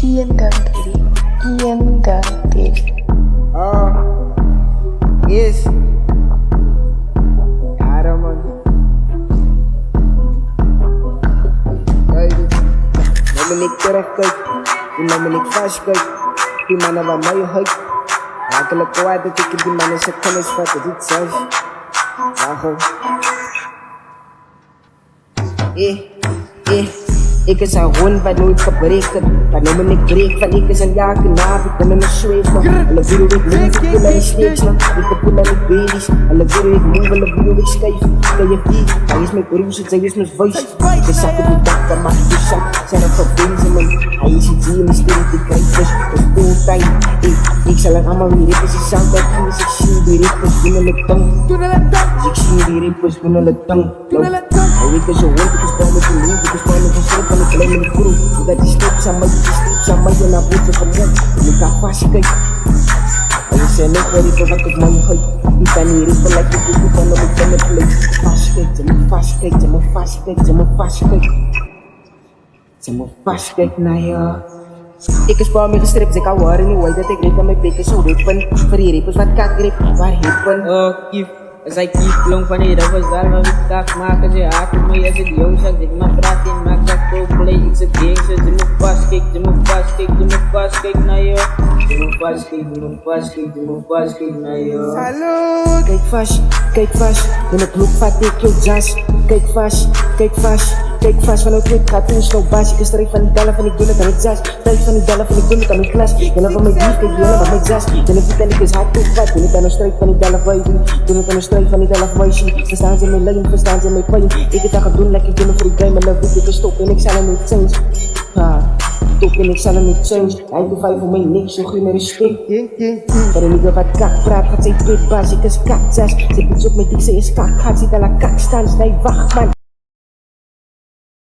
Ian Dante. Ian Dante. Yes. Yara man. Kijk, nou ben ik terugkijk. Die nou ben ik vastkijk. Die mannen van mij huid. Eigenlijk kwaad dat ik die mannen zijn kennis vat. Dat iets zelfs. Wagen. Ik is een hond wat nooit gebreken. Wanneer ik breek van ik is een jagenaar. Ik ben een zweven. Alle video ik lief, ik wil aan die steeds man. Ik heb aan die baby's. Alle video ik move, alle video ik schijf. Kan je die? Hij is mijn broers, zij is mijn voice. Ik is zak op die dak, dan mag je zak. Zijn er verbezen man. Hij is iets hier in de stil, die krijgt dus. Het is veel tijd. Ik zal er allemaal weer rippen. Ze zou dat doen, dus ik zie die rippers binnen de tong. Dus ik zie die rippers binnen de tong. Hij weet dus een hond, ik is bang met een hoed. Ik is bang met een schrik. Ik alleen met een groep, zodat die steeds aan mij, en naar boven gemoed. En ik ga vastkijken. En je zei net waar ik wat ik man geef. Ik kan hier rippen, like ik doe van om ik ben het leuk. Vastkijken, ze moet vastkijken, ze moet vastkijken, ze moet vastkijken. Ze moet vastkijken naar jou. Ik is bang met gestript, ik hou haar in die way dat ik rip aan mijn peken zo rippen. Voor die rippers wat kak rip, waar hippen. Oh, kief. Als ik kief klonk van die rappers daar, maar wie kaak maken ze haken me. Als ik jong zag, ik mag praat in, maak dat pro-play. Ik zeg gangsters, ze moet vastkijken, ze moet vastkijken, ze moet vastkijken naar jou. Ze moet vastkijken, ze moet vastkijken, ze moet vastkijken naar jou. Salut! Kijk vast, in het look vat ik je jas. Kijk vast, van het gaat toen slow baas. Ik is strijd van die dallen van ik doe het aan het jas. Strijd van die dallen van ik doe het aan mijn klas. Jullie van mijn dief, kijk jullie van mijn jas. Jullie vertel ik is hard toe vat. Doe het aan een strijd van die dallen van je doen. Doe het aan een strijd van die dallen van je. Verstaan ze mijn lijn, verstaan ze mijn pijn. Ik het aan gaan doen, lekker doen voor die game. Maar dan weet ik een stop en ik zal hem niet change. Top en ik zal hem niet change. Hij doet 5 voor mij niks, zo geen meer respect. Maar een nigga wat kak praat, gaat zijn pitbaas. Ik is kakzas. Zit iets op met die, ze is kak. Gaat zit aan la kakstans, nee wacht man.